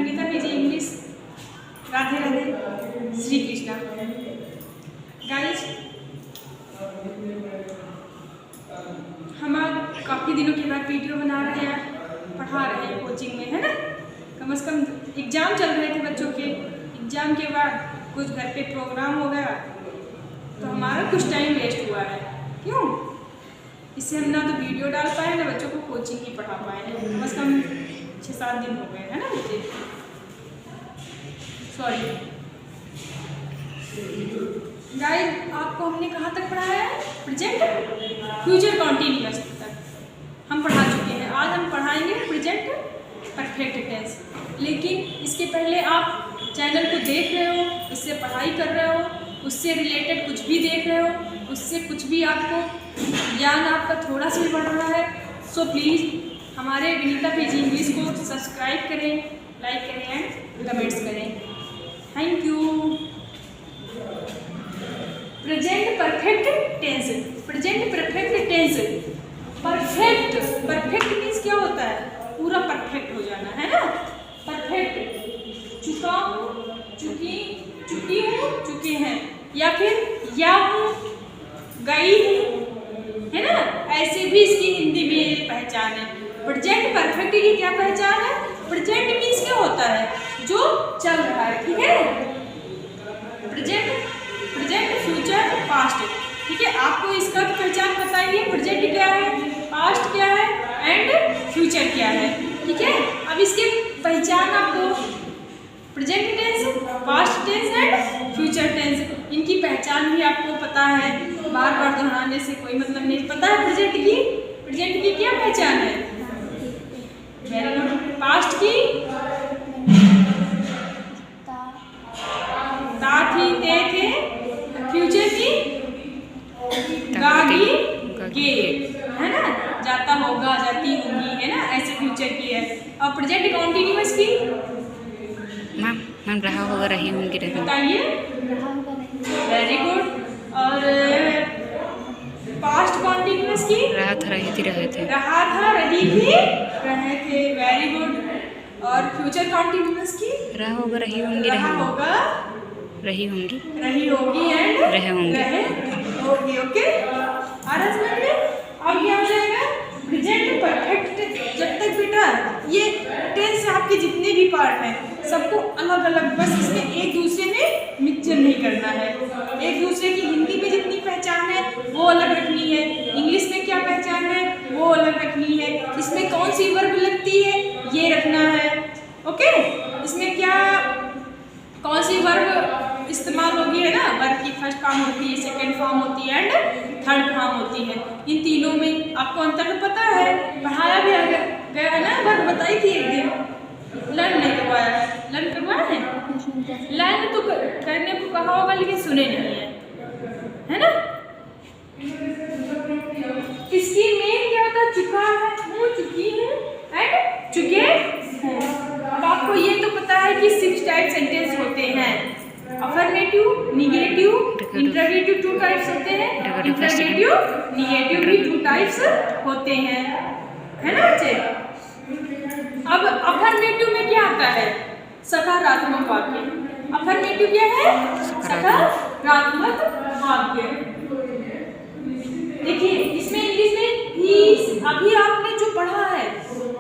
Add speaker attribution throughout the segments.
Speaker 1: Vinita PG English. Radhe Radhe, Shri Krishna. Guys, हम आज काफ़ी दिनों के बाद वीडियो बना रहे हैं, पढ़ा रहे हैं कोचिंग में, है ना। कम से कम एग्ज़ाम चल रहे थे बच्चों के, एग्ज़ाम के बाद कुछ घर पे प्रोग्राम हो गया तो हमारा कुछ टाइम वेस्ट हुआ है। क्यों? इससे हम ना तो वीडियो डाल पाए ना बच्चों को कोचिंग ही पढ़ा पाए। कम से कम 6-7 दिन हो गए, है ना बच्चे। सॉरी गाइस, आपको हमने कहाँ तक पढ़ाया है? प्रेजेंट फ्यूचर कॉन्टिन्यूअस तक हम पढ़ा चुके हैं। आज हम पढ़ाएंगे प्रेजेंट परफेक्ट टेंस। लेकिन इसके पहले आप चैनल को देख रहे हो, इससे पढ़ाई कर रहे हो, उससे रिलेटेड कुछ भी देख रहे हो, उससे कुछ भी आपको ज्ञान आपका थोड़ा सा भी बढ़ रहा है, सो प्लीज़ हमारे विनीता पीजी इंग्लिश को सब्सक्राइब करें, लाइक करें एंड कमेंट्स करें। Thank you. Present perfect tense. Present perfect tense. Perfect, perfect means क्या होता है? पूरा परफेक्ट हो जाना, है ना। परफेक्ट, चुका हूँ, चुकी, चुकी हूँ, चुके हैं, या फिर या हूँ, गई हूँ, है ना। ऐसे भी इसकी हिंदी में पहचान है। प्रेजेंट परफेक्ट की क्या पहचान है? प्रेजेंट मीन्स क्या होता है? जो चल रहा है, ठीक है। प्रेजेंट, प्रेजेंट, फ्यूचर, पास्ट, ठीक है। आपको इसका पहचान बताइए, प्रेजेंट क्या है, पास्ट क्या है एंड फ्यूचर क्या है, ठीक है। अब इसके पहचान आपको present tense, past tense and future tense, इनकी पहचान भी आपको पता है। बार बार दोहराने से कोई मतलब नहीं। पता है प्रेजेंट की, प्रेजेंट की क्या पहचान है? Very good. पास्ट की ता थी, ते थे। फ्यूचर की गाड़ी, गे, है ना। जाता होगा, जाती होंगी, है ना। ऐसे फ्यूचर की है। और प्रेजेंट कॉन्टिन्यूअस की
Speaker 2: मैम रहा होगा, रही होंगी, रही।
Speaker 1: बताइए। Very good. और पास्ट कॉन्टिन्यूअस की
Speaker 2: रहा था, रही थी, रहे थे।
Speaker 1: रहा था, रही थी, रहे थे। Very good. और फ्यूचर कॉन्टिन्यूअस की
Speaker 2: रहा होगा, रही होंगी,
Speaker 1: रहा होगा,
Speaker 2: रही होंगी,
Speaker 1: रही होगी एंड
Speaker 2: रहे होंगे,
Speaker 1: रहे होगी। ओके, आ रहा समझ में? अब क्या हो जाएगा? Present perfect. जब तक बेटा ये टेंस आपके जितने भी पार्ट हैं सबको अलग अलग, बस इसमें एक दूसरे में मिक्सचर नहीं करना है। एक दूसरे की हिंदी में जितनी पहचान है वो अलग रखनी है, इंग्लिश में क्या पहचान है वो अलग रखनी है, इसमें कौन सी वर्ब लगती है ये रखना है। ओके, इसमें क्या कौन सी वर्ब इस्तेमाल होगी, है ना। वर्ब की फर्स्ट फॉर्म होती है, सेकंड फॉर्म होती है एंड थर्ड फॉर्म होती है। इन तीनों में आपको अंतर तो पता है, पढ़ाया भी गया है ना। वर्ब बताई थी एक दिन, लर्न नहीं करवाया है। लर्न करवाया है? लर्न तो करने को कहा होगा लेकिन सुने नहीं है ना। इसकी मेन क्या होता है? चुका है, हूँ, चुकी हूँ एंड चुके हैं। अब आपको ये तो पता है कि 6 टाइप सेंटेंस होते हैं। अफर्मेटिव, निगेटिव, इंटरोगेटिव 2 टाइप्स होते हैं। इंटरोगेटिव, निगेटिव भी 2 टाइप्स होते हैं, है ना बच्चे। अब अफर्मेटिव में क्या आता है? सकारात्मक वाक्य। अफर्मेटिव क्या है? सकारात्मक वाक्य। देखिए इसमें इंग्लिश में ही अभी आपने जो पढ़ा है,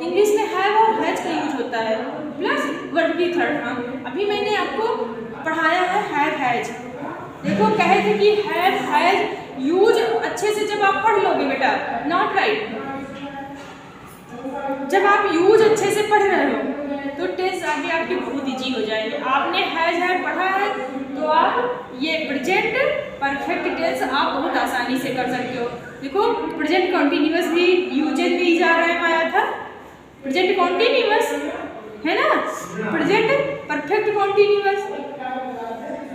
Speaker 1: इंग्लिश में हैव और हैज का यूज होता है प्लस वर्ब की थर्ड फॉर्म। अभी मैंने आपको पढ़ाया है हैव हैज। देखो कहे थे कि हैव हैज यूज अच्छे से जब आप पढ़ लोगे बेटा, नॉट राइट। जब आप यूज अच्छे से पढ़ रहे हो तो टेंस आगे आपकी बहुत इजी हो जाएगी। आपने हैज हैव पढ़ा है तो आप ये प्रेजेंट परफेक्ट टेंस आप बहुत आसानी से कर सकते हो। देखो प्रेजेंट कॉन्टिन्यूअस भी यूजेज में इजारा में आया था, प्रेजेंट कॉन्टिन्यूअस, है ना। प्रेजेंट परफेक्ट कॉन्टिन्यूअस,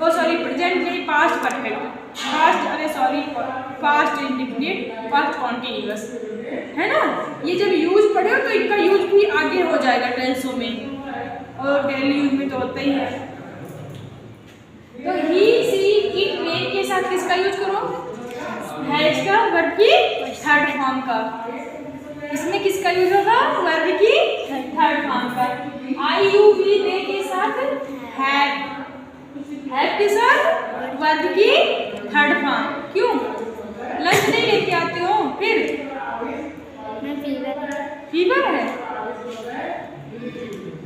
Speaker 1: ओ सॉरी प्रेजेंट नहीं, पास्ट परफेक्ट, पास्ट, अरे sorry past indefinite, past continuous, है ना। ये जब यूज पढ़े हो तो इनका यूज भी आगे हो जाएगा टेंसों में, और डेली यूज में तो होता ही है। तो ही, सी, इट, मेन के साथ किसका यूज करो? हैज का, वर्ब की थर्ड फॉर्म का। इसमें किसका यूज होगा? वर्ब की थर्ड फॉर्म का। आई, यू, वी, दे हैव के साथ वर्ब की थर्ड फॉर्म। क्यों लंच नहीं लेके आते हो? फिर फीवर है,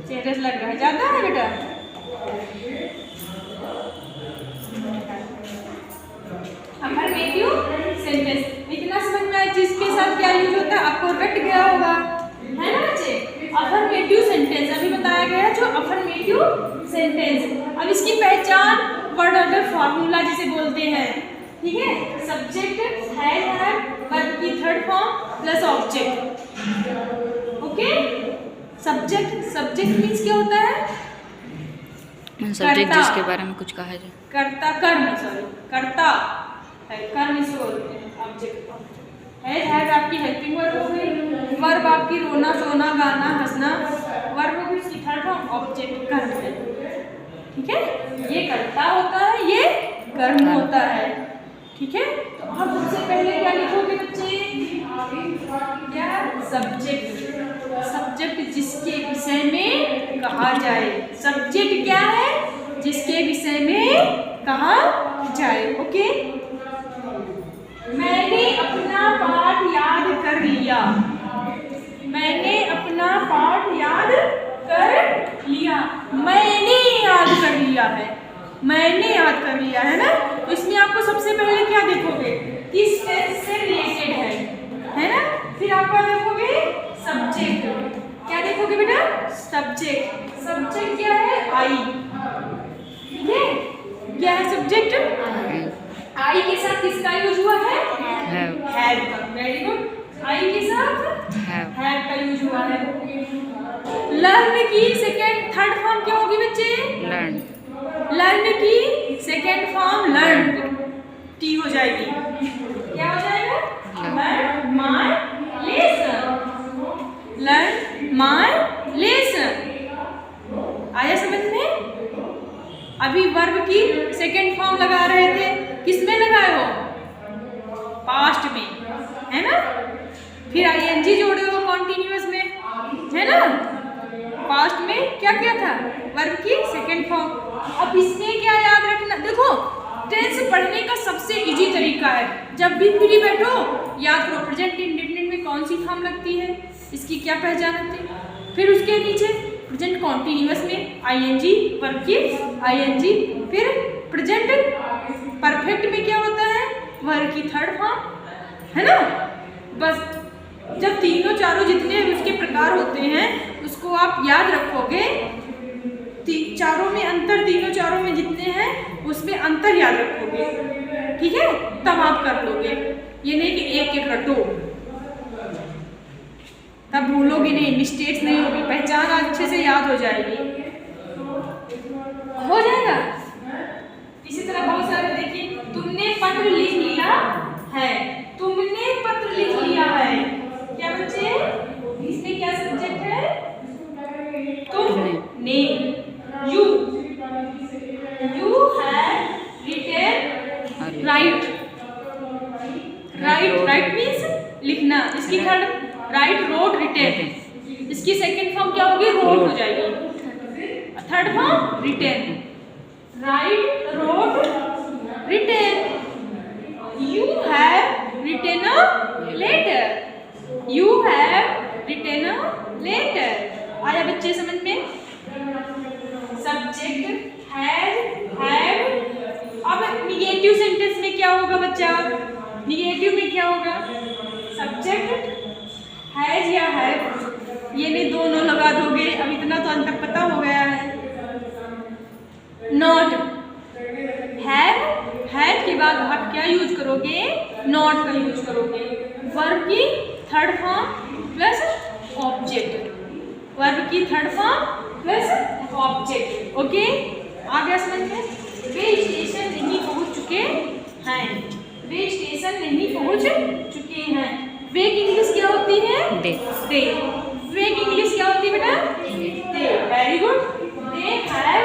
Speaker 1: सीरियस लग रहा है, ज्यादा है बेटा? अफर्मेटिव सेंटेंस इतना समझ में आया जिसके साथ क्या यूज होता है, आपको रट गया होगा, है ना बच्चे? अफर्मेटिव सेंटेंस अभी बताया गया है जो अफर्मेटिव सेंटेंस। अब इसकी पहचान वर्ड ऑर्डर फॉर्मूला जिसे बोलते हैं, ठीक है? सब्जेक्ट हैव वर्ब की third form plus object. Okay, subject means क्या होता है?
Speaker 2: सब्जेक्ट जिसके बारे में कुछ कहा जाए,
Speaker 1: कर्ता, कर्म, सॉरी कर्ता है, कर्म से बोलते हैं ऑब्जेक्ट को। हैव आपकी हेल्पिंग वर्ब हो गई, वर्ब आपकी रोना, सोना, गाना, हंसना, वर्ब हो गई उसकी थर्ड फॉर्म ऑब्जेक्ट कर्म है, ठीक है? ये कर्ता होता है, ये कर्म होता है, ठीक है? तो आप सबसे पहले क्या लिखोगे बच्चे? क्या? सब्जेक्ट जिसके विषय में कहा जाए। सब्जेक्ट क्या है? जिसके विषय में कहा जाए। ओके, मैंने अपना पाठ याद कर लिया। मैंने अपना पाठ याद कर लिया। मैंने याद कर लिया है, मैंने याद कर लिया है ना? तो इसमें आपको सबसे पहले क्या देखोगे? किस टेंस से रिलेटेड है ना? फिर आप क्या देखोगे? सब्जेक्ट। क्या देखोगे बेटा? सब्जेक्ट क्या है? आई, ठीक है? क्या है सब्जेक्ट? आई के साथ किसका यूज हुआ है? हैव का। Very good. आई के साथ हैव का यूज हुआ है। लर्न की थर्ड फॉर्म क्या होगी बच्चे? लर्न की सेकेंड फॉर्म लर्न, टी हो जाएगी। क्या हो जाएगा? Learn my lesson. Learn my lesson. आया समझ में? अभी वर्ब की सेकेंड फॉर्म लगा रहे थे, किसमें लगाए हो? पास्ट में, है ना? फिर आईएनजी जोड़े हो कॉन्टिन्यूअस में, है ना? पास्ट में क्या किया था? वर्ब की सेकेंड फॉर्म। अब इसमें क्या याद रखना? देखो, टेंस पढ़ने का सबसे इजी तरीका है, जब भी फ्री बैठो याद करो प्रेजेंट इंडेफिनिट में कौन सी फॉर्म लगती है, इसकी क्या पहचान होती है। फिर उसके नीचे प्रेजेंट कॉन्टिन्यूअस में आईएनजी, वर्ब की आईएनजी। फिर प्रेजेंट परफेक्ट में क्या होता है? वर्ब की थर्ड फॉर्म, है ना? बस जब तीनों चारों जितने उसके प्रकार होते हैं उसको आप याद रखोगे, चारों में अंतर, तीनों चारों में जितने हैं उसमें अंतर याद रखोगे, ठीक है? तब आप कर लोगे। ये नहीं कि एक एक रटो, तब भूलोगे नहीं, मिस्टेक्स नहीं होगी, पहचान अच्छे से याद हो जाएगी। हो जाएगा। इसी तरह बहुत सारे देखिए, तुमने पत्र लिख लिया है। तुमने पत्र लिख लिया है, क्या बच्चे? इसमें क्या सब्जेक्ट है? तुमने। You have written, write means लिखना। इसकी थर्ड राइट, रोट, रिटेन। इसकी सेकंड फॉर्म क्या होगी? रोट हो जाएगी। Third form written. Write, wrote, written. You have written a letter. You have written a letter. आया बच्चे समझ में? Subject have. अब निगेटिव सेंटेंस में क्या होगा बच्चा? निगेटिव में क्या होगा? सब्जेक्ट हैज या हैव, ये नहीं दोनों लगा दोगे। अब इतना तो अंतर पता हो गया है। नॉट, हैव के बाद आप क्या यूज करोगे? नॉट का यूज करोगे। वर्ब की third form plus object, verb की third form plus object. Okay, आ गया समझ में? वे स्टेशन नहीं पहुंच चुके हैं। वे स्टेशन नहीं पहुंच चुके हैं। वे की इंग्लिश क्या होती है? दे। वे की इंग्लिश क्या होती है बेटा? They. Very good. They have,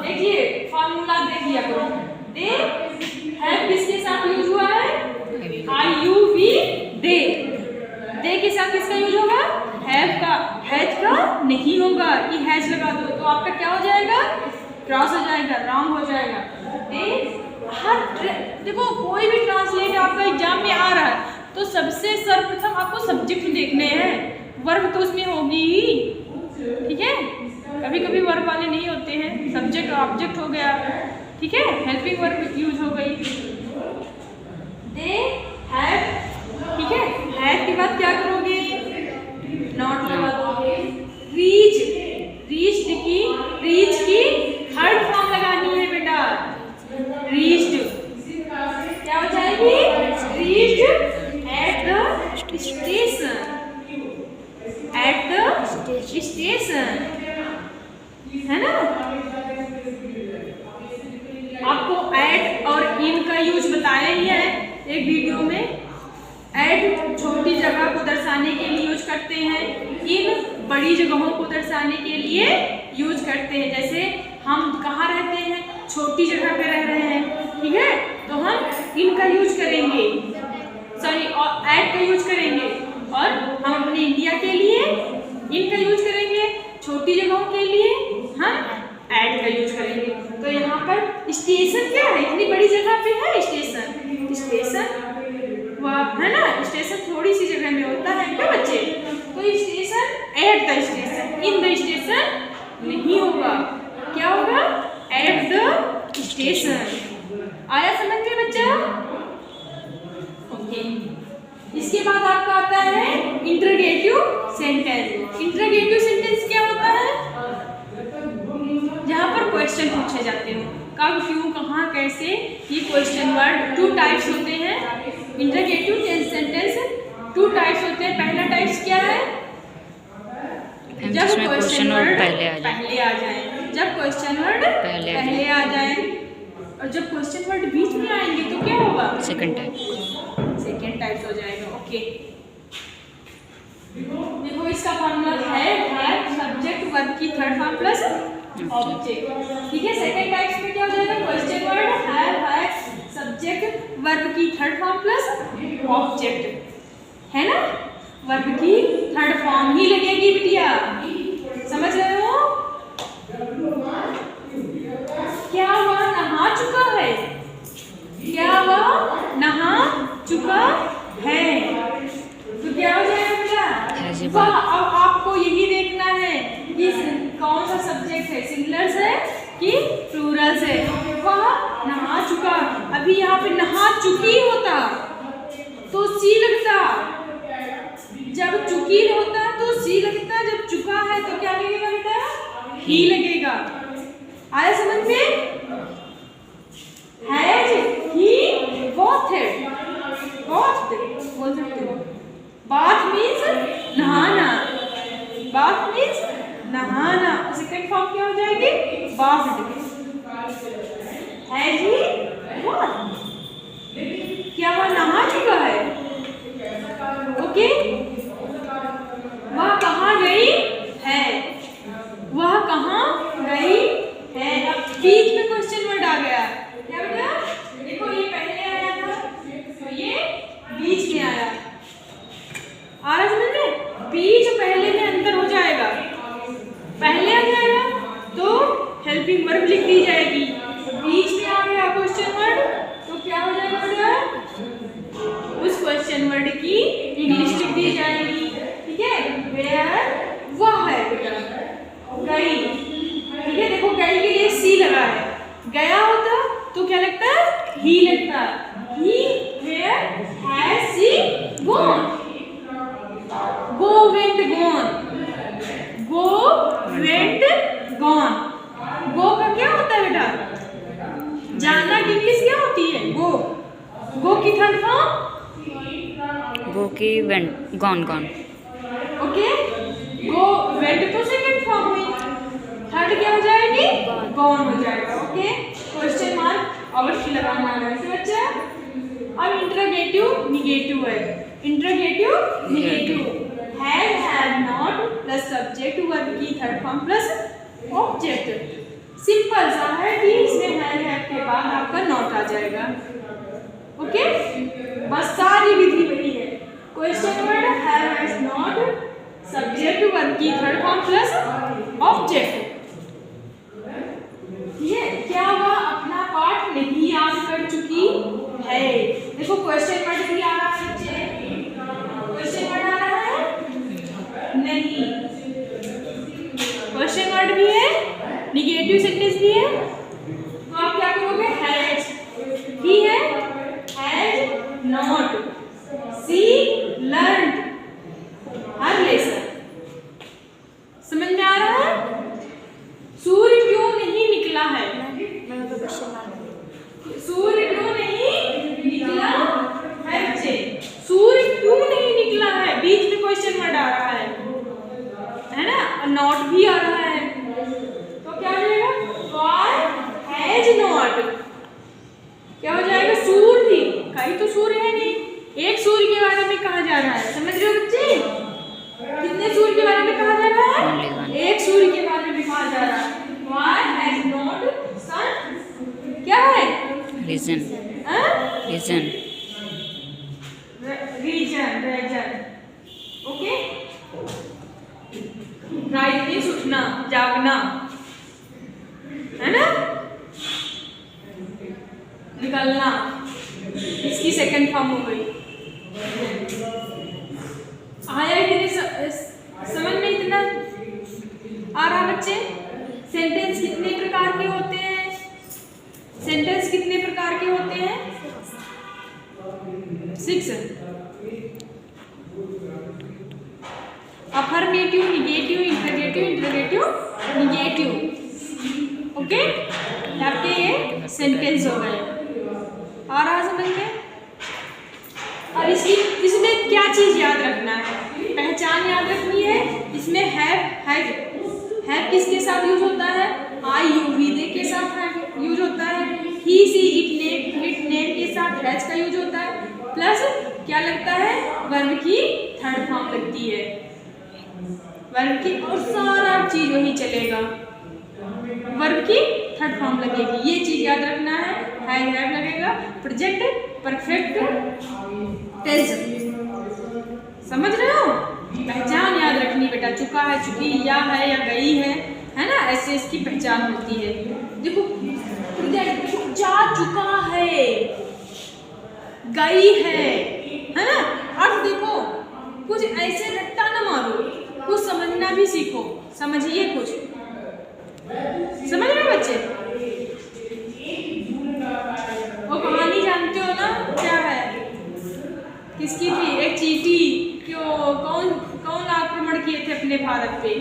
Speaker 1: देखिए फॉर्मूला देख लिया करो। दे हैव किसके साथ यूज हुआ है? IUV, दे। दे के साथ किसका यूज होगा? हैव का। हैज का नहीं होगा कि हैज लगा दो तो आपका क्या हो जाएगा? क्रॉस हो जाएगा, रॉन्ग हो जाएगा। देखो कोई भी ट्रांसलेट आपका एग्जाम में आ रहा है तो सबसे सर्वप्रथम आपको सब्जेक्ट देखने हैं, वर्ब तो उसमें होगी ही, ठीक है। कभी कभी वर्ब वाले नहीं होते हैं, सब्जेक्ट ऑब्जेक्ट हो गया, ठीक है, हेल्पिंग वर्ब यूज हो गई। दे हैव, ठीक है, हैव के बाद क्या करोगे, नॉट लगा दोगे। रीच, रीच की थर्ड फॉर्म लगानी है बेटा, रीच्ड क्या हो जाएगी, reached at the station, at the station, है ना। आपको एट और इन का यूज बताया ही है एक वीडियो में। एट छोटी जगह को दर्शाने के लिए यूज करते हैं, इन बड़ी जगहों को दर्शाने के लिए यूज करते हैं। जैसे हम कहाँ रहते हैं, छोटी जगह पे रह रहे हैं, ठीक है, तो हम इन का यूज करेंगे, सॉरी और एट का यूज करेंगे। और हम अपने इंडिया के लिए इन का यूज करेंगे, छोटी जगहों के लिए हम एट का यूज करेंगे। तो यहाँ पर स्टेशन क्या है, इतनी बड़ी जगह पे है स्टेशन, स्टेशन वह है ना, स्टेशन थोड़ी सी जगह में होता है क्या बच्चे, तो station at the station, in the station नहीं होगा, क्या होगा, एट द स्टेशन। आया समझ में बच्चा, ओके। इसके बाद आपका आता है इंटरोगेटिव सेंटेंस। इंटरोगेटिव सेंटेंस क्या होता है, जहाँ पर क्वेश्चन पूछे जाते हो, कब, क्यों, कहाँ, कैसे, ये क्वेश्चन वर्ड। टू टाइप्स होते हैं इंटरोगेटिव सेंटेंस, टू टाइप्स होते हैं। पहला टाइप्स क्या है, जब क्वेश्चन वर्ड पहले आ जाए, जब क्वेश्चन वर्ड पहले आ जाए, और जब क्वेश्चन वर्ड बीच में आएंगे तो क्या होगा, सेकंड टाइप हो जाएगा, ओके। देखो इसका फॉर्मूला है सब्जेक्ट वर्ब की थर्ड फॉर्म प्लस ऑब्जेक्ट, ठीक है। सेकंड टाइप्स में क्या हो जाएगा, क्वेश्चन वर्ड है सब्जेक्ट वर्ब की थर्ड फॉर्म प्लस ऑब्जेक्ट, है ना, वर्ब की थर्ड फॉर्म ही लगेगी बिटिया, समझ रहे हो। क्या वह नहा चुका है, क्या वह नहा चुका है, तो क्या हो जाएगा बेटा, वह। अब आपको यही देखना है कि कौन सा सब्जेक्ट है, सिंगुलर है कि प्लूरल है। वह नहा चुका, अभी यहाँ पे नहा चुकी होता तो सी लगता, जब चुकी होता तो सी लगता, जब चुका है तो क्या लगेगा बेटा, ही लगेगा। आया समझ में, हैज ही वॉथड, वॉथड बोल सकते हो। बाथ मीन्स नहाना, बाथ मीन्स नहाना, सेकंड फॉर्म क्या हो जाएगी, बाथड। हैज ही वॉथ, क्या वह नहा चुका है, ओके। वह कहाँ गई है, वह कहाँ गई है। अब बीच में क्वेश्चन वर्ड आ गया, क्या बेटा, देखो ये पहले आया था तो ये बीच में आया, आ रहा समझ में, बीच पहले में अंतर हो जाएगा, पहले आ जाएगा तो हेल्पिंग वर्ब लिख दी जाएगी, बीच में आ गया क्वेश्चन वर्ड तो क्या हो जाएगा बेटा, उस क्वेश्चन वर्ड की इंग्लिश लिख दी जाएगी, ठीक है। वेयर वह है बेटा, गई, ठीक है। देखो गई के लिए सी लगा है, गया होता तो क्या लगता है, ही लगता, ही where has she gone, go went gone, go went gone. Go का क्या होता है बेटा, जाना की इंग्लिश क्या होती है, गो, गो की थर्ड फॉर्म,
Speaker 2: गो की went, gone, gone,
Speaker 1: okay. Go went तो सेकंड फॉर्म हुई, थर्ड क्या हो जाएगी, गॉन हो जाएगा, ओके। क्वेश्चन मार्क अवश्य लगाना है बच्चा। अब इंटरोगेटिव निगेटिव है, interrogative negative, have, have not plus subject verb की third form plus object. Simple सा है कि इसमें हैव के बाद आपका नॉट आ जाएगा, ओके। बस सारी विधि वही है, question word have has not, subject verb की third form plus object, question word भी आ रहा है बच्चे, क्वेश्चन वर्ड आ रहा है नहीं, क्वेश्चन वर्ड भी है, निगेटिव सेंटेंस भी है, तो आप क्या करोगे, हैज ही है, has not, she learned, her lesson. समझ में आ रहा है? सूर्य क्यों नहीं निकला है, सूर्य क्यों नहीं निकला है बच्चे, सूर्य क्यों नहीं निकला है, बीच में क्वेश्चन वर्ड आ रहा है ना, और नॉट भी आ रहा है, तो क्या हो जाएगा, why हैज नॉट, क्या हो जाएगा, सूर्य, कहीं तो सूर्य है नहीं, एक सूर्य के बारे में कहा जा रहा है, समझ रहे हो बच्चे, कितने सूर्य के बारे में कहा जा रहा है, एक सूर्य के बारे में कहा जा रहा है, why has not sun, क्या है,
Speaker 2: risen, risen,
Speaker 1: risen, risen, okay, right means उठना, जागना, है ना, निकलना, इसकी सेकंड फॉर्म हो गई। आया इतने समझ में इतना आ रहा बच्चे? सेंटेंस कितने प्रकार के होते हैं, सेंटेंस कितने प्रकार के होते हैं, 6, affirmative, negative, interrogative, interrogative, negative, okay, आपके ये सेंटेंस हो गए, आ रहा समझ में? और इसमें क्या चीज याद रखना है, पहचान याद रखनी है, इसमें हैव किसके साथ यूज होता है, आई यू वी दे के साथ यूज होता है, ही सी इट नेम के साथ हैज का यूज होता है, प्लस क्या लगता है, वर्ब की थर्ड फॉर्म लगती है, वर्ब की, और सारा चीज वही चलेगा, वर्ब की थर्ड फॉर्म लगेगी, ये चीज याद रखना है, हैव लगेगा, प्रेजेंट परफेक्ट टेंस, समझ रहे हो, पहचान याद रखनी बेटा, चुका है, चुकी, या है, या गई है ना, ऐसे इसकी पहचान होती है। देखो जा चुका है, गई है ना, अब देखो कुछ ऐसे रट्टा ना मारो, कुछ समझना भी सीखो, समझिए कुछ, समझ रहे हो बच्चे? वो कहानी जानते हो ना, क्या है, किसकी थी, एक चींटी, क्यों, कौन आक्रमण किए थे अपने भारत पे,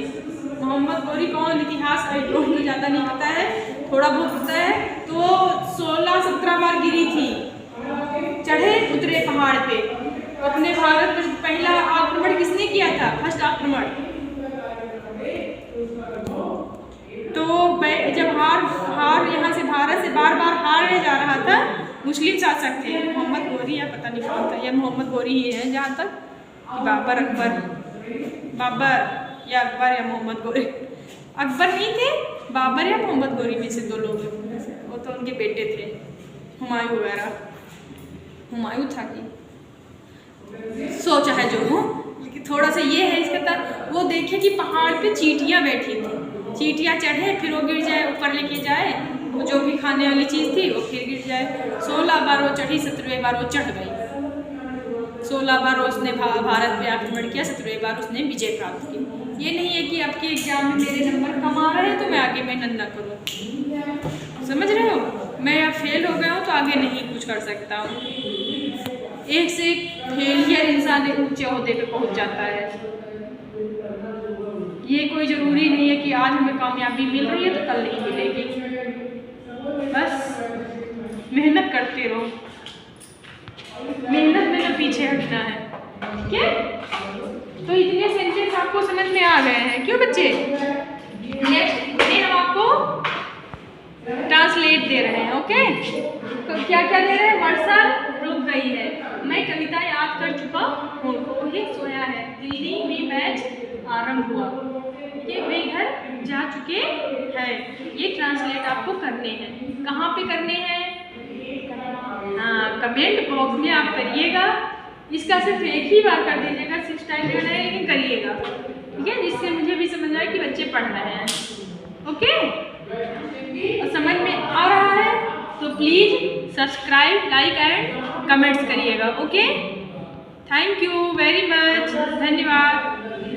Speaker 1: मोहम्मद गौरी, कौन, इतिहास मुझे ज़्यादा नहीं पता है, थोड़ा बहुत पता है, तो 16-17 बार गिरी थी, चढ़े उतरे पहाड़ पे, अपने भारत पर पहला आक्रमण किसने किया था, फर्स्ट आक्रमण, तो जब हार यहाँ से भारत से बार हारे जा रहा था, मुस्लिम शासक थे, मोहम्मद गौरी या पता नहीं कौन था, या मोहम्मद गौरी ही है जहाँ तक, बाबर या अकबर या मोहम्मद गौरी, अकबर नहीं थे, बाबर या मोहम्मद गौरी में से 2 लोग, वो तो उनके बेटे थे, हुमायूं वगैरह, हुमायूं था कि सोचा है जो हो, लेकिन थोड़ा सा ये है इसका, वो देखे कि पहाड़ पे चींटियाँ बैठी थी, चींटियाँ चढ़े, फिर वो गिर जाए, ऊपर लेके जाए, वो जो भी खाने वाली चीज़ थी वो फिर गिर जाए, 16 बार वो चढ़ी, 17वें बार वो चढ़ गई, 16 बार उसने भारत पे आक्रमण किया, 17वें बार उसने विजय प्राप्त की। ये नहीं है कि आपके एग्जाम में मेरे नंबर कम आ रहे हैं तो मैं आगे मेहनत ना करूँ, समझ रहे हो, मैं अब फेल हो गया हूँ तो आगे नहीं कुछ कर सकता हूँ, एक से एक फेलियर इंसान एक ऊंचे ओहदे पे पहुँच जाता है, ये कोई ज़रूरी नहीं है कि आज हमें कामयाबी मिल रही है तो कल नहीं मिलेगी, बस मेहनत करते रहो, मेहनत में ना पीछे हटना है, ठीक है? तो इतने सेंटेंस आपको समझ में आ गए हैं, क्यों बच्चे? नेक्स्ट हम आपको ट्रांसलेट दे रहे हैं, ओके? तो क्या क्या दे रहे हैं? वर्षा रुक गई है, मैं कविता याद कर चुका हूँ, रोहित सोया है, दिल्ली में मैच आरंभ हुआ, ये वे घर जा चुके हैं, ये ट्रांसलेट आपको करने हैं, कहाँ पे करने हैं? हाँ, कमेंट बॉक्स में आप करिएगा, इसका सिर्फ एक ही बार कर दीजिएगा, 6 टाइम करना है, लेकिन करिएगा, ठीक है, जिससे मुझे भी समझ आए कि बच्चे पढ़ रहे हैं, ओके? और समझ में आ रहा है तो please subscribe, like and comments करिएगा। Okay, thank you very much, धन्यवाद।